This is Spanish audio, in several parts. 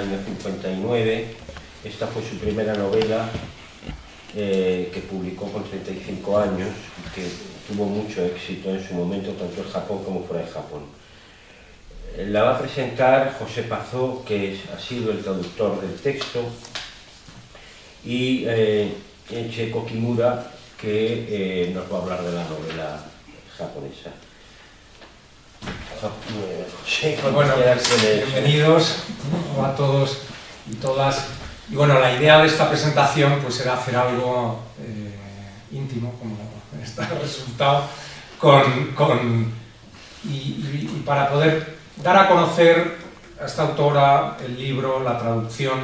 año 59. Esta fue su primera novela, que publicó con 35 años, que tuvo mucho éxito en su momento, tanto en Japón como fuera de Japón. La va a presentar José Pazó, que ha sido el traductor del texto, y Cheiko Kimura, que nos va a hablar de la novela japonesa. José, bueno, bienvenidos a todos y todas. Y bueno, la idea de esta presentación pues era hacer algo íntimo, como está el resultado, y para poder dar a conocer a esta autora, el libro, la traducción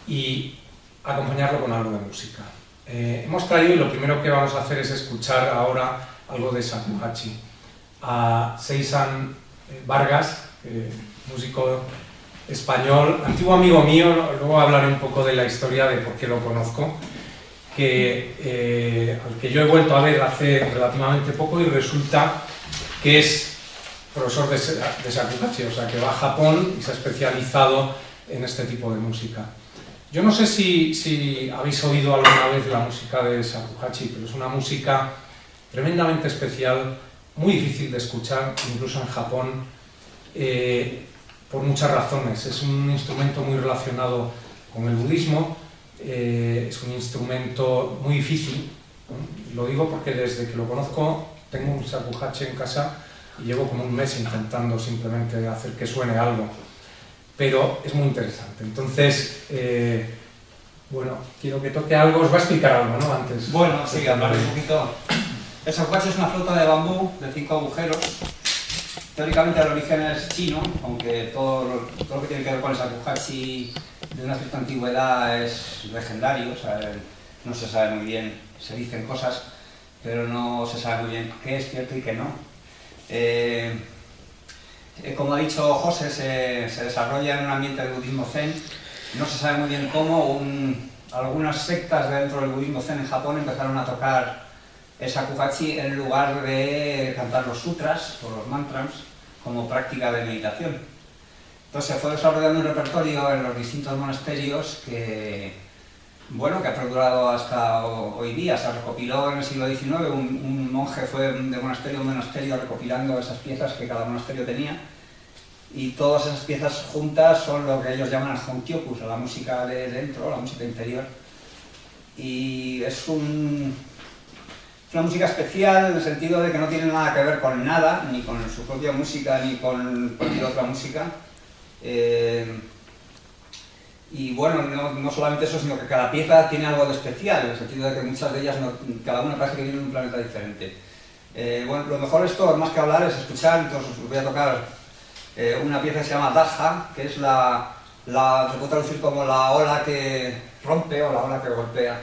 y acompañarlo con algo de música. Hemos traído, y lo primero que vamos a hacer es escuchar ahora algo de shakuhachi. A Seisan Vargas, músico español, antiguo amigo mío, luego hablaré un poco de la historia de por qué lo conozco, al que yo he vuelto a ver hace relativamente poco y resulta que es profesor de shakuhachi, o sea que va a Japón y se ha especializado en este tipo de música. Yo no sé si habéis oído alguna vez la música de shakuhachi, pero es una música tremendamente especial, muy difícil de escuchar, incluso en Japón, por muchas razones. Es un instrumento muy relacionado con el budismo, es un instrumento muy difícil, ¿no? Lo digo porque desde que lo conozco tengo un shakuhachi en casa y llevo como un mes intentando simplemente hacer que suene algo, pero es muy interesante. Entonces, bueno, quiero que toque algo, os va a explicar algo, ¿no? Antes. Bueno, sí, hablar un poquito. El shakuhachi es una flauta de bambú de 5 agujeros. Teóricamente el origen es chino, aunque todo lo que tiene que ver con el shakuhachi de una cierta antigüedad es legendario, o sea, no se sabe muy bien, se dicen cosas, pero no se sabe muy bien qué es cierto y qué no. Como ha dicho José, se desarrolla en un ambiente de budismo zen, no se sabe muy bien cómo, algunas sectas dentro del budismo zen en Japón empezaron a tocar el shakuhachi en lugar de cantar los sutras o los mantras como práctica de meditación. Entonces se fue desarrollando un repertorio en los distintos monasterios que ha perdurado hasta hoy día. Se recopiló en el siglo XIX, un monje fue de monasterio en monasterio recopilando esas piezas que cada monasterio tenía, y todas esas piezas juntas son lo que ellos llaman el honkyoku, o sea, la música de dentro, la música interior. Y es una música especial en el sentido de que no tiene nada que ver con nada, ni con su propia música, ni con cualquier otra música. Y bueno, no solamente eso, sino que cada pieza tiene algo de especial, en el sentido de que muchas de ellas, cada una parece que viene de un planeta diferente. Bueno, lo mejor de esto, más que hablar, es escuchar. Entonces os voy a tocar una pieza que se llama Daja, que es se puede traducir como la ola que rompe o la ola que golpea.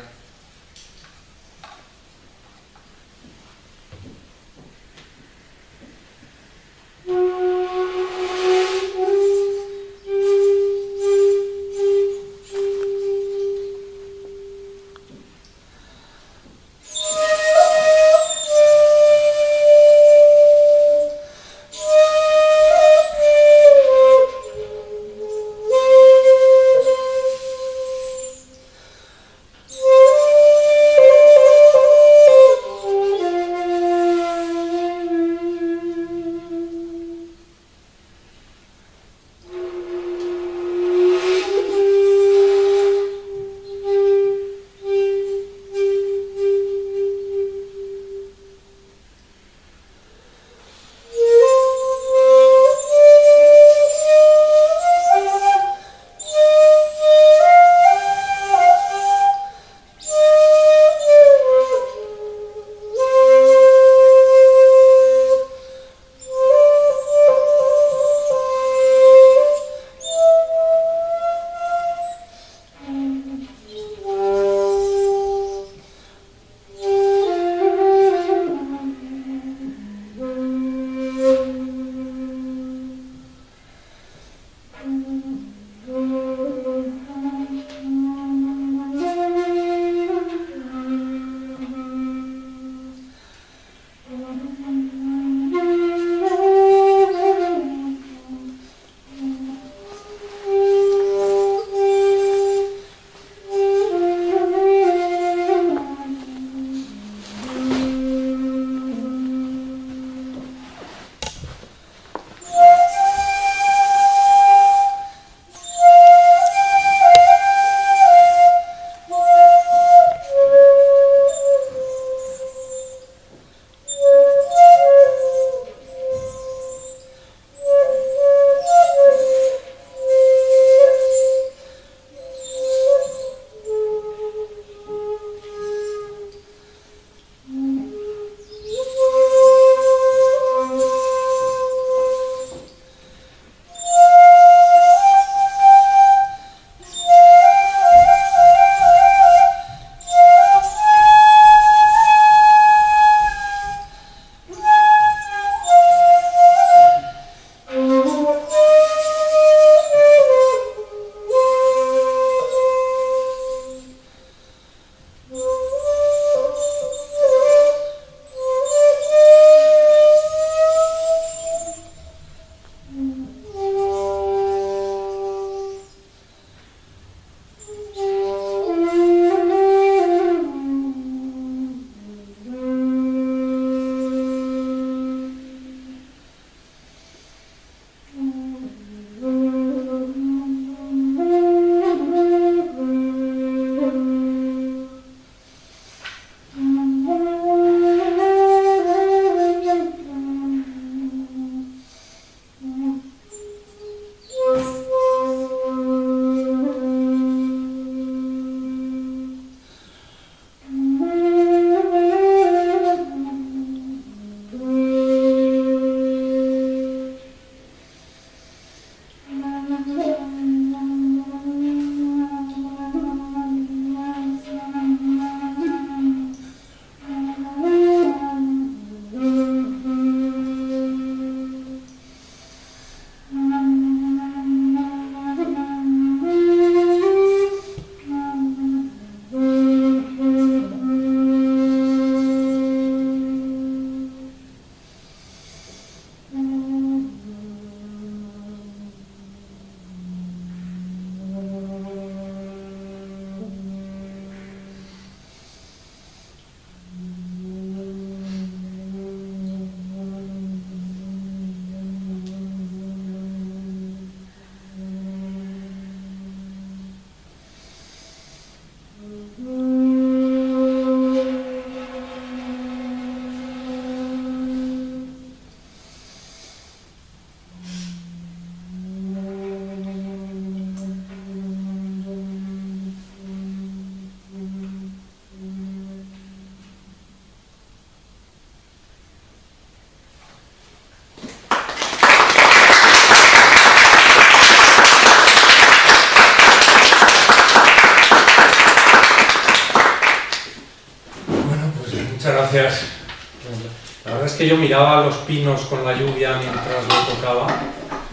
es que yo miraba los pinos con la lluvia mientras lo tocaba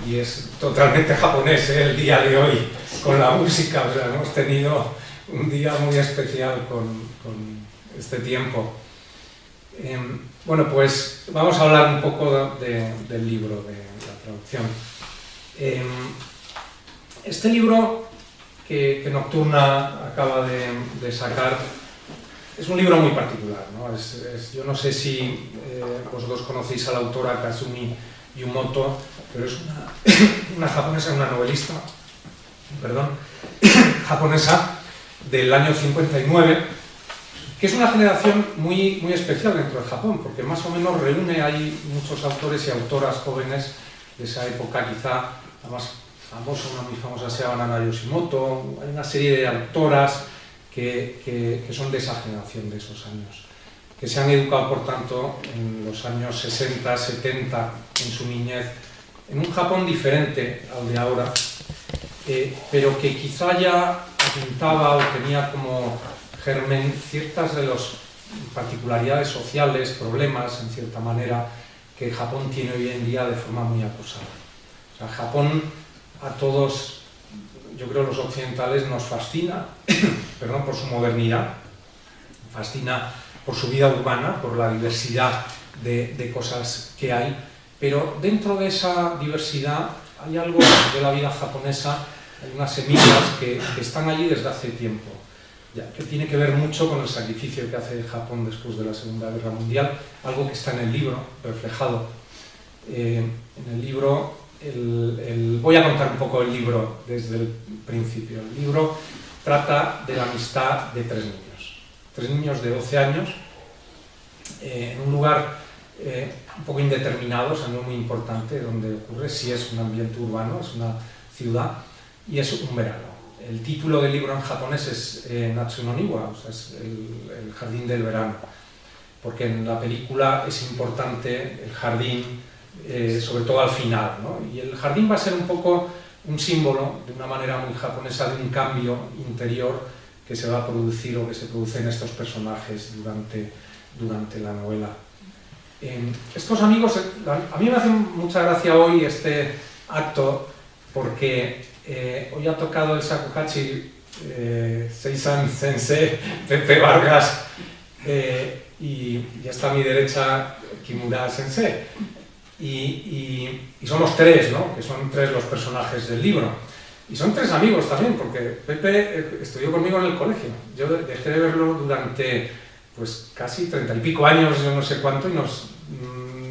y es totalmente japonés, el día de hoy con la música. O sea, hemos tenido un día muy especial con este tiempo. Bueno, pues vamos a hablar un poco del libro, de la traducción. Este libro que Nocturna acaba de sacar es un libro muy particular, ¿no? Yo no sé si vosotros conocéis a la autora Kazumi Yumoto, pero es una japonesa, una novelista, perdón, japonesa del año 59, que es una generación muy especial dentro de Japón, porque más o menos reúne ahí muchos autores y autoras jóvenes de esa época, quizá la más famosa, una muy famosa, sea Nana Yoshimoto. Hay una serie de autoras que son de esa generación, de esos años, que se han educado, por tanto, en los años 60, 70, en su niñez, en un Japón diferente al de ahora, pero que quizá ya apuntaba o tenía como germen ciertas de las particularidades sociales, problemas, en cierta manera, que Japón tiene hoy en día de forma muy acusada. O sea, Japón a todos, yo creo los occidentales, nos fascina, perdón, por su modernidad, fascina por su vida urbana, por la diversidad de cosas que hay, pero dentro de esa diversidad hay algo de la vida japonesa, hay unas semillas que están allí desde hace tiempo, ya, que tiene que ver mucho con el sacrificio que hace Japón después de la Segunda Guerra Mundial, algo que está en el libro, reflejado. En el libro, voy a contar un poco el libro desde el principio. El libro trata de la amistad de tres niños de 12 años, en un lugar un poco indeterminado, o sea, no muy importante donde ocurre, si es un ambiente urbano, es una ciudad, y es un verano. El título del libro en japonés es Natsu no Niwa, o sea, es el jardín del verano, porque en la película es importante el jardín, sobre todo al final, ¿no? Y el jardín va a ser un poco un símbolo, de una manera muy japonesa, de un cambio interior que se va a producir o que se produce en estos personajes durante la novela. Estos amigos, a mí me hace mucha gracia hoy este acto, porque hoy ha tocado el shakuhachi Seisan Sensei, Pepe Vargas, y está a mi derecha Kimura Sensei. Y somos tres, ¿no? Que son tres los personajes del libro. Y son tres amigos también, porque Pepe estudió conmigo en el colegio. Yo dejé de verlo durante pues casi 30 y pico años, yo no sé cuánto, y nos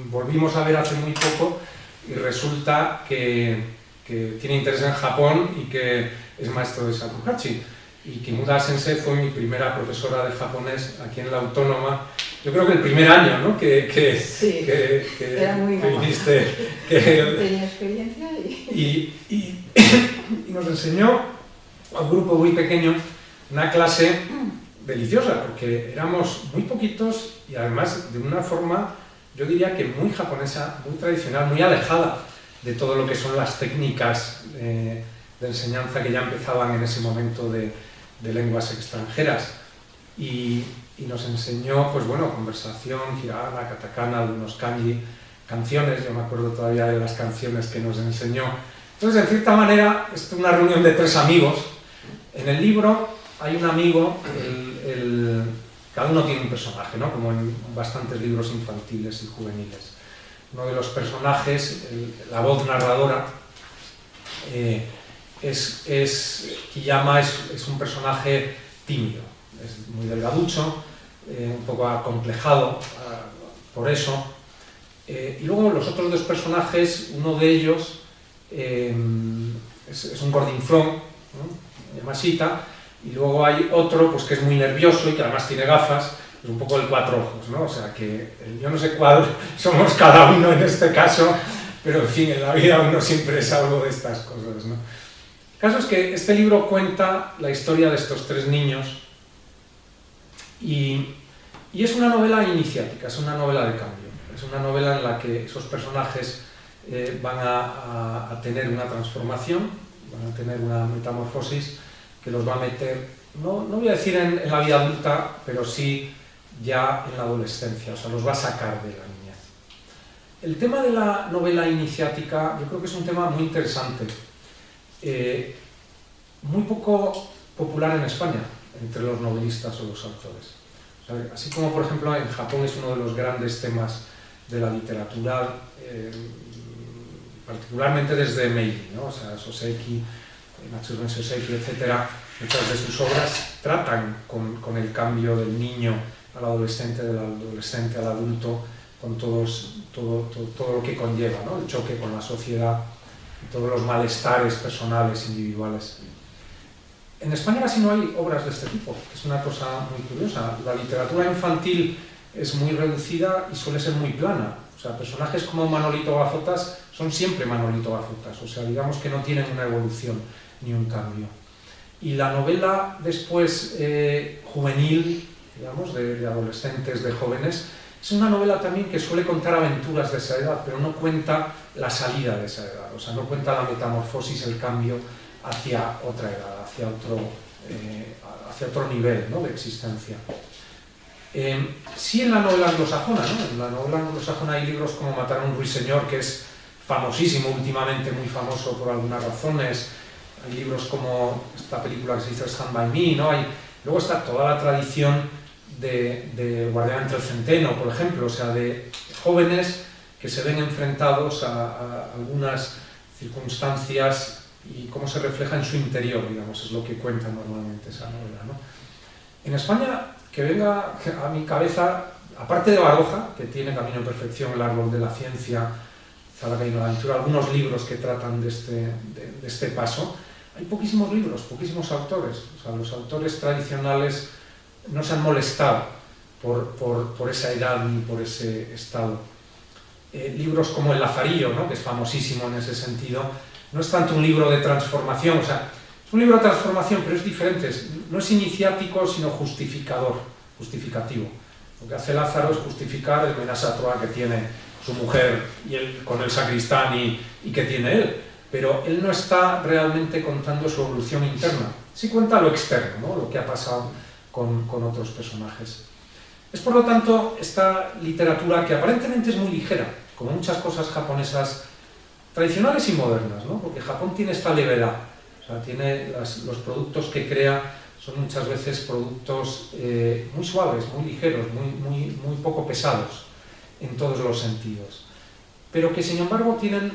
volvimos a ver hace muy poco, y resulta que tiene interés en Japón y que es maestro de shakuhachi. Y Kimura Sensei fue mi primera profesora de japonés aquí en la Autónoma. Yo creo que el primer año, ¿no? Sí, era muy que viniste. Tenía experiencia y nos enseñó a un grupo muy pequeño una clase deliciosa, porque éramos muy poquitos y además de una forma, yo diría que muy japonesa, muy tradicional, muy alejada de todo lo que son las técnicas de enseñanza que ya empezaban en ese momento de lenguas extranjeras. Y nos enseñó, pues bueno, conversación, hiragana, katakana, algunos kanji, canciones, yo me acuerdo todavía de las canciones que nos enseñó. Entonces, en cierta manera, es una reunión de tres amigos. En el libro hay un amigo, cada uno tiene un personaje, ¿no? Como en bastantes libros infantiles y juveniles. Uno de los personajes, la voz narradora, Kiyama es un personaje tímido, es muy delgaducho, un poco acomplejado por eso. Y luego los otros dos personajes, uno de ellos es un gordinflón, ¿no? Yamashita, y luego hay otro pues, que es muy nervioso y que además tiene gafas, es un poco el cuatro ojos, ¿no? O sea que yo no sé cuál somos cada uno en este caso, pero en fin, en la vida uno siempre es algo de estas cosas, ¿no? El caso es que este libro cuenta la historia de estos tres niños y es una novela iniciática, es una novela de cambio, es una novela en la que esos personajes van a tener una transformación, van a tener una metamorfosis que los va a meter, no voy a decir en la vida adulta, pero sí ya en la adolescencia, o sea, los va a sacar de la niñez. El tema de la novela iniciática yo creo que es un tema muy interesante, muy poco popular en España entre los novelistas o los autores. O sea, así como por ejemplo en Japón es uno de los grandes temas de la literatura, particularmente desde Meiji, ¿no? O sea, Soseki, Natsume Soseki, etc. Muchas de sus obras tratan con el cambio del niño al adolescente, del adolescente al adulto, con todo lo que conlleva, ¿no? El choque con la sociedad, todos los malestares personales, individuales. En España casi no hay obras de este tipo, es una cosa muy curiosa. La literatura infantil es muy reducida y suele ser muy plana. O sea, personajes como Manolito Gafotas son siempre Manolito Gafotas, o sea, digamos que no tienen una evolución ni un cambio. Y la novela después juvenil, digamos, de adolescentes, de jóvenes, es una novela también que suele contar aventuras de esa edad, pero no cuenta la salida de esa edad, o sea, no cuenta la metamorfosis, el cambio hacia otra edad, hacia otro nivel, ¿no?, de existencia. Sí, en la novela anglosajona, ¿no? En la novela anglosajona hay libros como Matar a un ruiseñor, que es famosísimo, últimamente muy famoso por algunas razones. Hay libros como esta película que se hizo Stand By Me, ¿no? Luego está toda la tradición de Guardián entre el Centeno, por ejemplo, o sea, de jóvenes que se ven enfrentados a algunas circunstancias y cómo se refleja en su interior, digamos, es lo que cuenta normalmente esa novela, ¿no? En España, que venga a mi cabeza, aparte de Baroja, que tiene Camino en Perfección, El Árbol de la Ciencia, Zalacaíno la Aventura, algunos libros que tratan de este paso, hay poquísimos libros, poquísimos autores. O sea, los autores tradicionales no se han molestado por esa edad ni por ese estado. Libros como El Lazarillo, ¿no?, que es famosísimo en ese sentido, no es tanto un libro de transformación, o sea, es un libro de transformación, pero es diferente, no es iniciático, sino justificativo. Lo que hace Lázaro es justificar el menace à trois que tiene su mujer y él, con el sacristán y que tiene él, pero él no está realmente contando su evolución interna, sí cuenta lo externo, ¿no?, lo que ha pasado con otros personajes. Es por lo tanto esta literatura que aparentemente es muy ligera, como muchas cosas japonesas tradicionales y modernas, ¿no?, porque Japón tiene esta levedad, o sea, tiene los productos que crea son muchas veces productos muy suaves, muy ligeros, muy poco pesados en todos los sentidos, pero que sin embargo tienen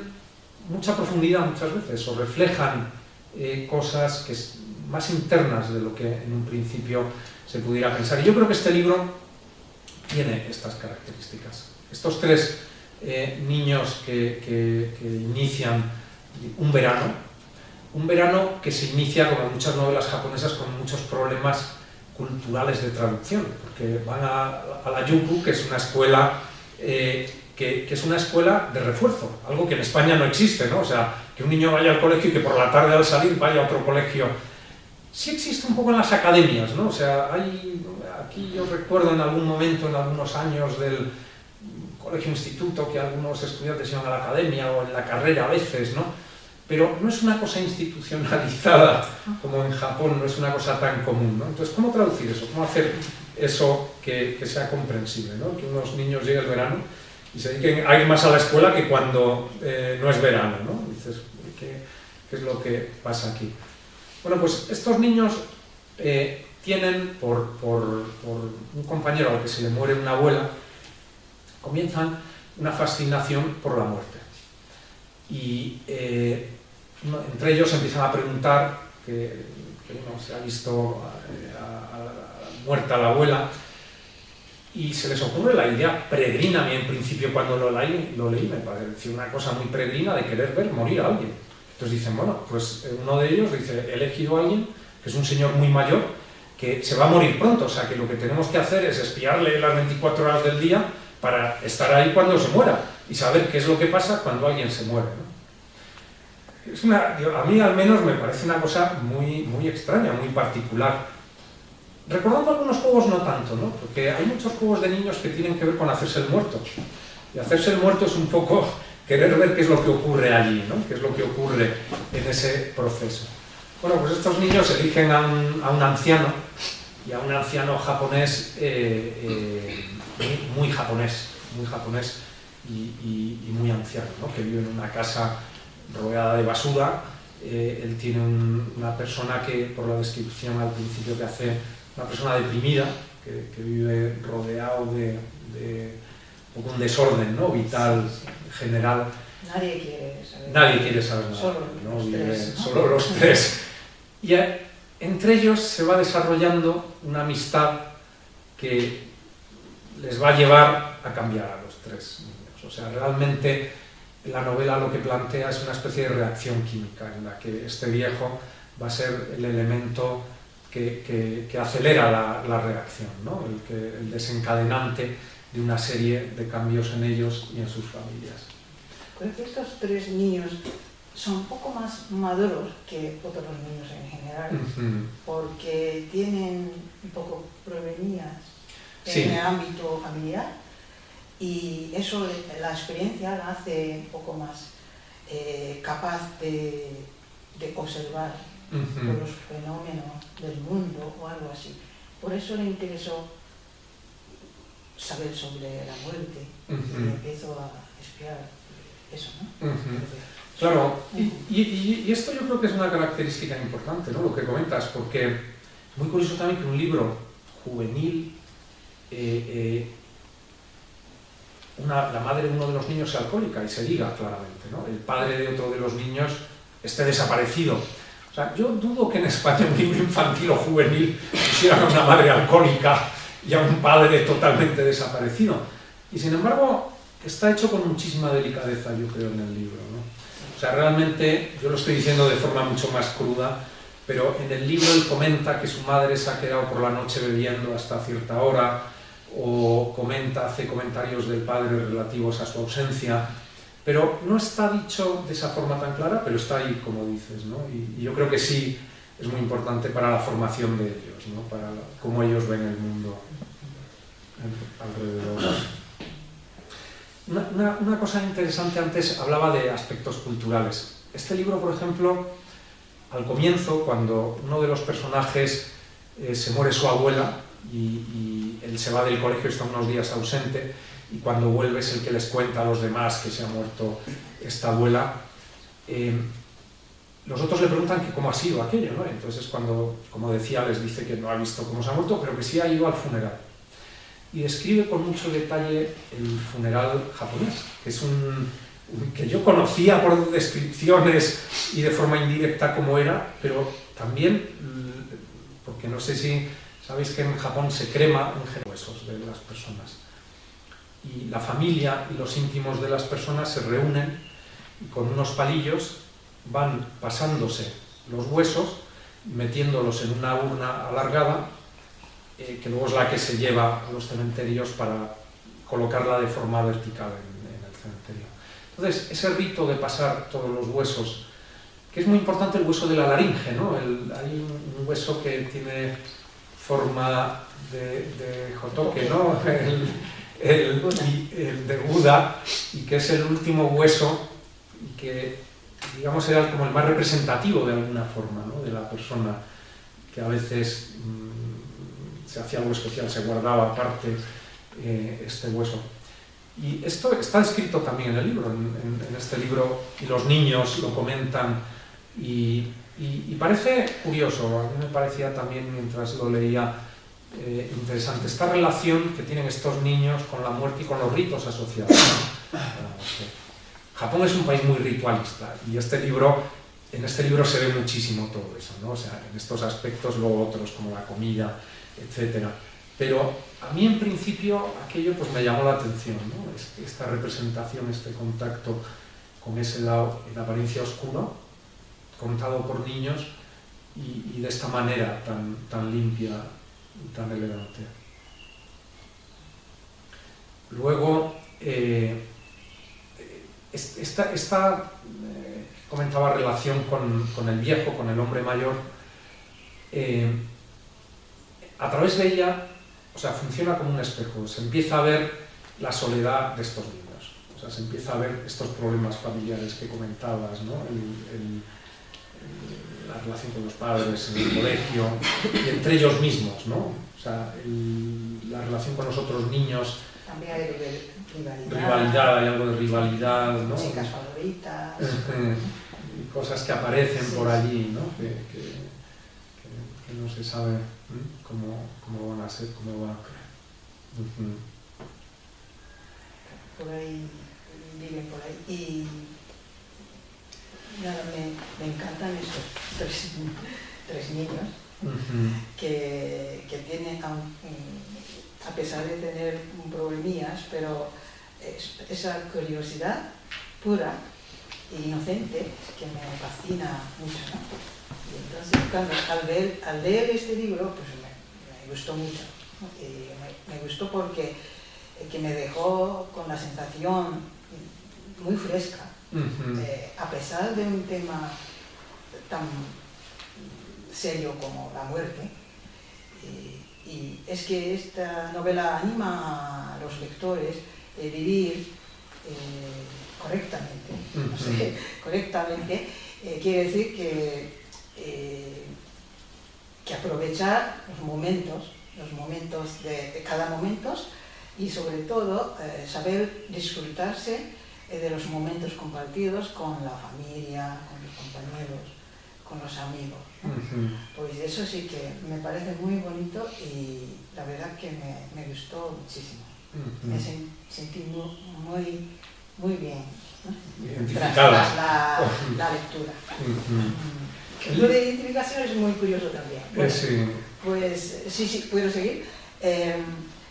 mucha profundidad muchas veces, o reflejan cosas que es más internas de lo que en un principio se pudiera pensar. Y yo creo que este libro tiene estas características. Estos tres niños que inician un verano que se inicia, como en muchas novelas japonesas, con muchos problemas culturales de traducción, porque van a la Yuku, que es una escuela que es una escuela de refuerzo, algo que en España no existe, ¿no? O sea, que un niño vaya al colegio y que por la tarde al salir vaya a otro colegio. Sí existe un poco en las academias, ¿no? O sea, aquí yo recuerdo en algún momento, en algunos años del colegio-instituto, que algunos estudiantes iban a la academia o en la carrera a veces, ¿no? Pero no es una cosa institucionalizada como en Japón, no es una cosa tan común, ¿no? Entonces, ¿cómo traducir eso? ¿Cómo hacer eso que sea comprensible, ¿no? Que unos niños lleguen el verano y se dediquen a ir más a la escuela que cuando no es verano, ¿no? Dices, ¿qué es lo que pasa aquí? Bueno, pues estos niños tienen, por un compañero al que se le muere una abuela, comienzan una fascinación por la muerte. Y entre ellos empiezan a preguntar, que uno se ha visto muerta la abuela, y se les ocurre la idea peregrina. A mí en principio cuando lo leí me pareció una cosa muy peregrina de querer ver morir a alguien. Entonces dicen, bueno, pues uno de ellos dice, he elegido a alguien que es un señor muy mayor, que se va a morir pronto, o sea que lo que tenemos que hacer es espiarle las 24 horas del día para estar ahí cuando se muera y saber qué es lo que pasa cuando alguien se muere, ¿no? A mí al menos me parece una cosa muy extraña, muy particular. Recordando algunos juegos no tanto, ¿no? Porque hay muchos juegos de niños que tienen que ver con hacerse el muerto. Y hacerse el muerto es un poco querer ver qué es lo que ocurre allí, ¿no? Qué es lo que ocurre en ese proceso. Bueno, pues estos niños eligen a un anciano, y a un anciano japonés, muy japonés, y muy anciano, ¿no? Que vive en una casa rodeada de basura. Él tiene una persona que, por la descripción al principio que hace, una persona deprimida, que vive rodeado de un desorden, ¿no? Vital, general. Nadie quiere saber. Nadie quiere saber nada. Solo ¿no? los tres, ¿no? Solo los tres. Y entre ellos se va desarrollando una amistad que les va a llevar a cambiar a los tres niños. O sea, realmente la novela lo que plantea es una especie de reacción química en la que este viejo va a ser el elemento que acelera la reacción, ¿no? El desencadenante de una serie de cambios en ellos y en sus familias. Creo que estos tres niños son un poco más maduros que otros niños en general, porque tienen un poco problemas en el ámbito familiar, y eso, la experiencia la hace un poco más capaz de observar los fenómenos del mundo o algo así. Por eso le interesó saber sobre la muerte y empezó a espiar eso, ¿no? Claro, y esto yo creo que es una característica importante, ¿no? Lo que comentas, porque es muy curioso también que un libro juvenil, la madre de uno de los niños sea alcohólica y se diga claramente, ¿no? El padre de otro de los niños esté desaparecido. O sea, yo dudo que en España un libro infantil o juvenil pusiera a una madre alcohólica y a un padre totalmente desaparecido. Y sin embargo, está hecho con muchísima delicadeza, yo creo, en el libro, ¿no? O sea, realmente, yo lo estoy diciendo de forma mucho más cruda, pero en el libro él comenta que su madre se ha quedado por la noche bebiendo hasta cierta hora, o hace comentarios del padre relativos a su ausencia, pero no está dicho de esa forma tan clara, pero está ahí, como dices, ¿no? Y yo creo que sí es muy importante para la formación de ellos, ¿no? Para cómo ellos ven el mundo alrededor. Una cosa interesante, antes hablaba de aspectos culturales. Este libro, por ejemplo, al comienzo, cuando uno de los personajes se muere su abuela y él se va del colegio, está unos días ausente, y cuando vuelve es el que les cuenta a los demás que se ha muerto esta abuela, los otros le preguntan que cómo ha sido aquello, ¿no? Entonces cuando, como decía, les dice que no ha visto cómo se ha muerto, pero que sí ha ido al funeral. Y describe con mucho detalle el funeral japonés, que es que yo conocía por descripciones y de forma indirecta cómo era, pero también, porque no sé si sabéis que en Japón se crema en general huesos de las personas. Y la familia y los íntimos de las personas se reúnen y con unos palillos van pasándose los huesos, metiéndolos en una urna alargada, que luego es la que se lleva a los cementerios para colocarla de forma vertical en el cementerio. Entonces, ese rito de pasar todos los huesos, que es muy importante el hueso de la laringe, ¿no? Hay un hueso que tiene forma de Hotoke, ¿no? El de Buda, y que es el último hueso y que, digamos, era como el más representativo de alguna forma, ¿no? De la persona, que a veces se hacía algo especial, se guardaba aparte este hueso. Y esto está escrito también en el libro, en este libro, y los niños lo comentan, y parece curioso, a mí me parecía también mientras lo leía interesante, esta relación que tienen estos niños con la muerte y con los ritos asociados. Japón es un país muy ritualista, y en este libro se ve muchísimo todo eso, ¿no? O sea, en estos aspectos, luego otros como la comida, etcétera. Pero a mí en principio aquello pues me llamó la atención, ¿no? Esta representación, este contacto con ese lado en apariencia oscuro, contado por niños y de esta manera tan limpia y tan elegante. Luego, esta comentaba relación con el viejo, con el hombre mayor, a través de ella, o sea, funciona como un espejo, se empieza a ver la soledad de estos niños, o sea, se empieza a ver estos problemas familiares que comentabas, ¿no? La relación con los padres, en el colegio, y entre ellos mismos, ¿no? O sea, la relación con los otros niños También hay rivalidad. Rivalidad, hay algo de rivalidad, ¿no? Chicas favoritas. Y cosas que aparecen por allí, ¿no? Que no se sabe cómo van a ser, cómo van a crear. Por ahí, viven por ahí. Y nada, me encantan estos tres niños que tienen, a pesar de tener problemillas, pero esa curiosidad pura e inocente que me fascina mucho, ¿no? Y entonces, al leer este libro, pues me gustó mucho, ¿no? Y me gustó porque que me dejó con la sensación muy fresca, a pesar de un tema tan serio como la muerte. Y es que esta novela anima a los lectores a vivir correctamente. No sé, correctamente quiere decir que aprovechar los momentos de cada momento, y sobre todo saber disfrutarse de los momentos compartidos con la familia, con los compañeros, con los amigos, ¿no? Pues eso sí que me parece muy bonito y la verdad que me gustó muchísimo. Me sentí muy bien, ¿no? Tras la lectura. Lo de identificación es muy curioso también. Bueno, pues sí, ¿puedo seguir?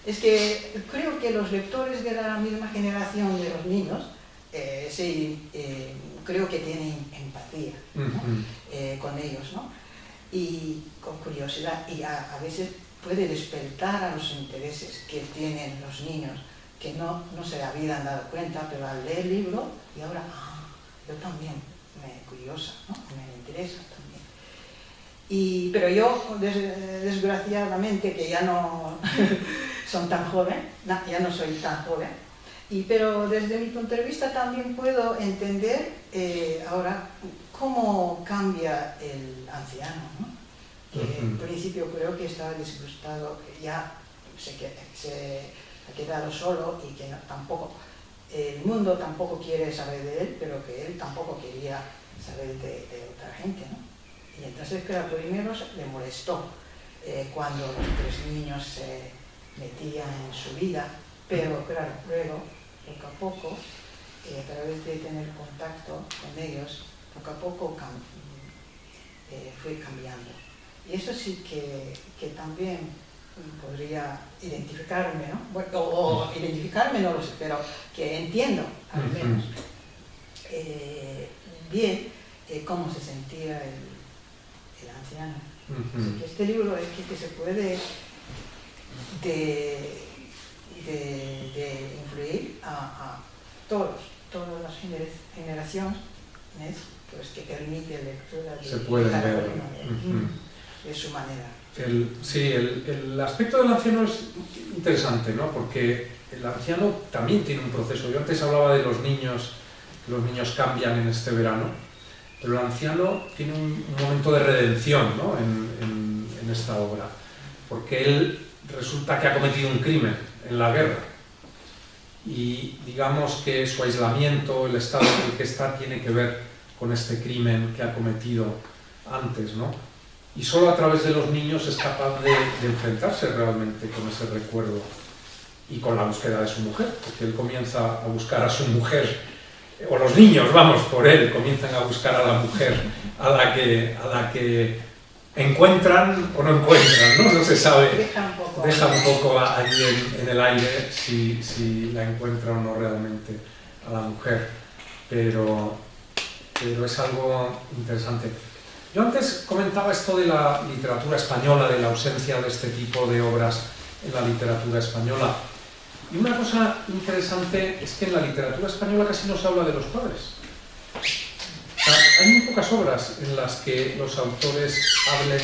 Es que creo que los lectores de la misma generación de los niños, creo que tienen empatía, ¿no? Con ellos, ¿no? Y con curiosidad, y a veces puede despertar a los intereses que tienen los niños, que no se habían dado cuenta, pero al leer el libro, y ahora, yo también me curiosa, ¿no? Me interesa también. Pero yo, desgraciadamente, que ya no son tan joven, ya no soy tan joven, pero desde mi punto de vista también puedo entender ahora cómo cambia el anciano, ¿no? Que en principio creo que estaba disgustado, que ya se ha quedado solo y que el mundo tampoco quiere saber de él, pero que él tampoco quería saber de otra gente, ¿no? Y entonces, claro, primero le molestó cuando los tres niños se metían en su vida, pero claro, luego, poco a poco, a través de tener contacto con ellos, poco a poco fue cambiando. Y eso sí que también podría identificarme, ¿no? Bueno, o identificarme no lo sé, pero que entiendo, al menos, bien cómo se sentía el anciano. Así que este libro es que se puede influir a todas las generaciones, pues que permite lectura se pueden ver de su manera. El aspecto del anciano es interesante, ¿no? Porque el anciano también tiene un proceso. Yo antes hablaba de los niños cambian en este verano, pero el anciano tiene un momento de redención, ¿no? en esta obra, porque él resulta que ha cometido un crimen en la guerra y digamos que su aislamiento, el estado en el que está, tiene que ver con este crimen que ha cometido antes, ¿no? Y solo a través de los niños es capaz de enfrentarse realmente con ese recuerdo y con la búsqueda de su mujer, porque él comienza a buscar a su mujer, o los niños, vamos, por él, comienzan a buscar a la mujer a la que encuentran o no encuentran, ¿no? No se sabe, deja un poco allí en el aire si la encuentra o no realmente a la mujer, pero es algo interesante. Yo antes comentaba esto de la literatura española, de la ausencia de este tipo de obras en la literatura española. Y una cosa interesante es que en la literatura española casi no se habla de los padres. O sea, hay muy pocas obras en las que los autores hablen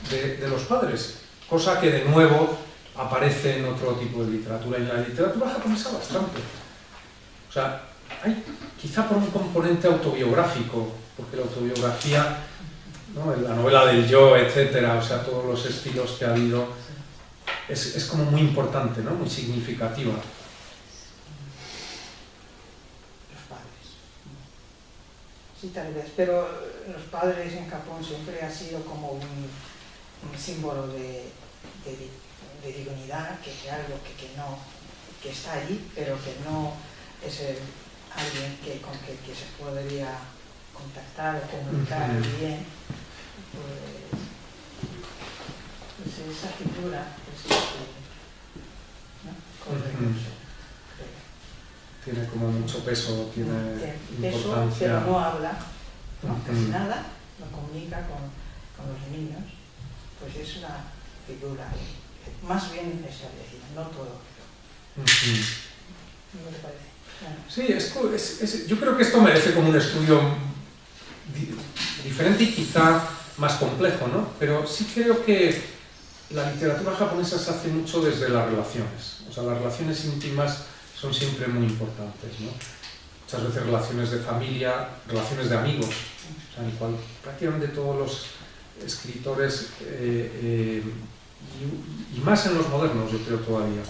de los padres, cosa que de nuevo aparece en otro tipo de literatura. En la literatura japonesa bastante. O sea, hay quizá por un componente autobiográfico, porque la autobiografía, ¿no? La novela del yo, etcétera, o sea, todos los estilos que ha habido, es como muy importante, ¿no? Muy significativa. sí, tal vez, pero los padres en Japón siempre ha sido como un símbolo de dignidad, que es algo que está allí, pero que no es alguien con que se podría contactar o comunicar bien. Pues esa figura ¿no? Tiene como mucho peso, tiene importancia. Peso, pero no habla, no, casi nada, no comunica con los niños, pues es una figura más bien establecida, no todo. ¿No te parece? Bueno. Sí, yo creo que esto merece como un estudio diferente y quizá más complejo, ¿no? Pero sí creo que la literatura japonesa se hace mucho desde las relaciones. O sea, las relaciones íntimas son siempre muy importantes, ¿no? Muchas veces relaciones de familia, relaciones de amigos, o sea, en el cual prácticamente todos los escritores, y más en los modernos, yo creo todavía,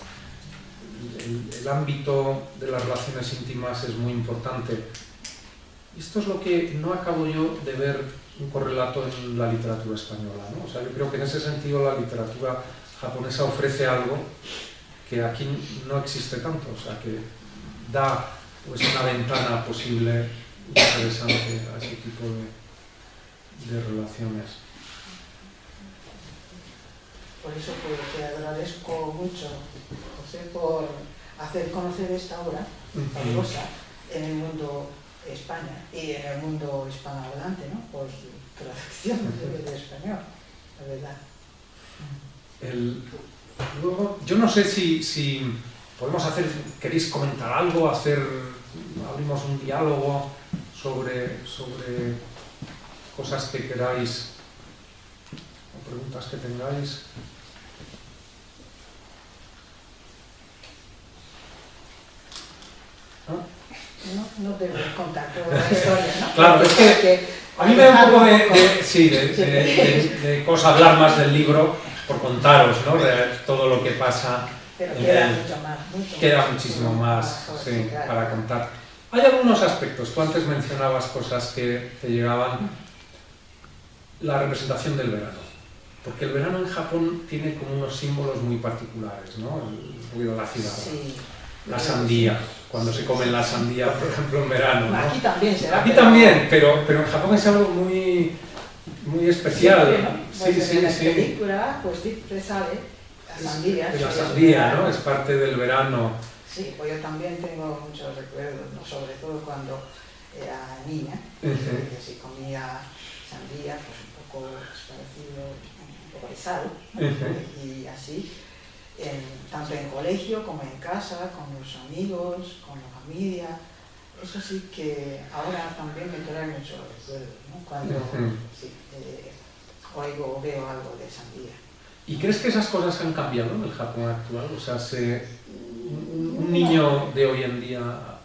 el ámbito de las relaciones íntimas es muy importante. Esto es lo que no acabo yo de ver un correlato en la literatura española, ¿no? O sea, yo creo que en ese sentido la literatura japonesa ofrece algo que aquí no existe tanto, o sea, que da pues una ventana posible interesante a ese tipo de relaciones. Por eso pues, te agradezco mucho, José, por hacer conocer esta obra fabulosa en el mundo España y en el mundo hispanohablante, ¿no? Por su traducción de español, la verdad. Luego, yo no sé si podemos hacer, queréis comentar algo, abrimos un diálogo sobre cosas que queráis o preguntas que tengáis. No debes contar toda la historia, ¿no? Claro, es que a mí me da un poco de cosa hablar más del libro por contaros, ¿no? De todo lo que pasa. Pero queda mucho más. Queda muchísimo más, sí, claro, para contar. Hay algunos aspectos, tú antes mencionabas cosas que te llegaban. La representación del verano. Porque el verano en Japón tiene como unos símbolos muy particulares, ¿no? El ruido de la ciudad. Sí. La sandía, cuando se come la sandía, por ejemplo, en verano, ¿no? Aquí también será. Aquí también, pero en Japón es algo muy especial. Sí, pues en la película, pues siempre sale la sandía. La sandía, ¿no? Es parte del verano. Sí, pues yo también tengo muchos recuerdos, ¿no? Sobre todo cuando era niña, que si comía sandía, pues un poco parecido, un poco de sal, y así. Tanto en colegio como en casa, con los amigos, con la familia. Eso sí que ahora también me trae muchos recuerdos, ¿no? Cuando oigo o veo algo de sandía. ¿Y crees que esas cosas han cambiado en el Japón actual? O sea, un niño de hoy en día... La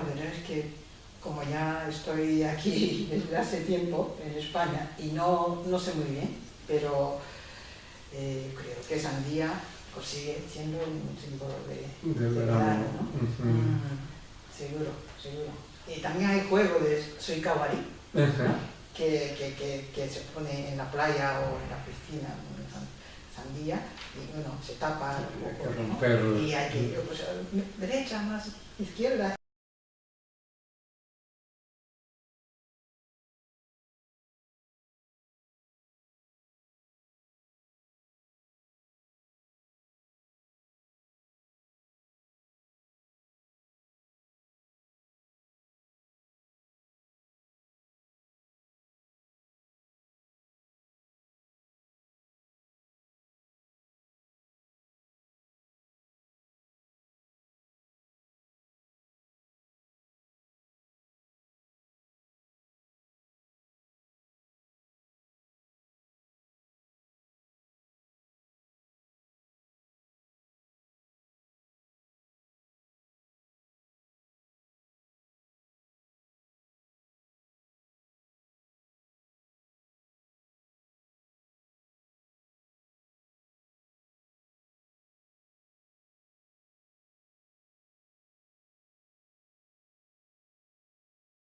verdad es que como ya estoy aquí desde hace tiempo en España y no sé muy bien, pero creo que sandía pues sigue siendo un símbolo de verano, ¿no? Seguro. Y también hay juego de suikawari, ¿no? que se pone en la playa o en la piscina, sandía, y bueno, se tapa un poco, ¿no? Y hay que ir, pues, derecha, más izquierda.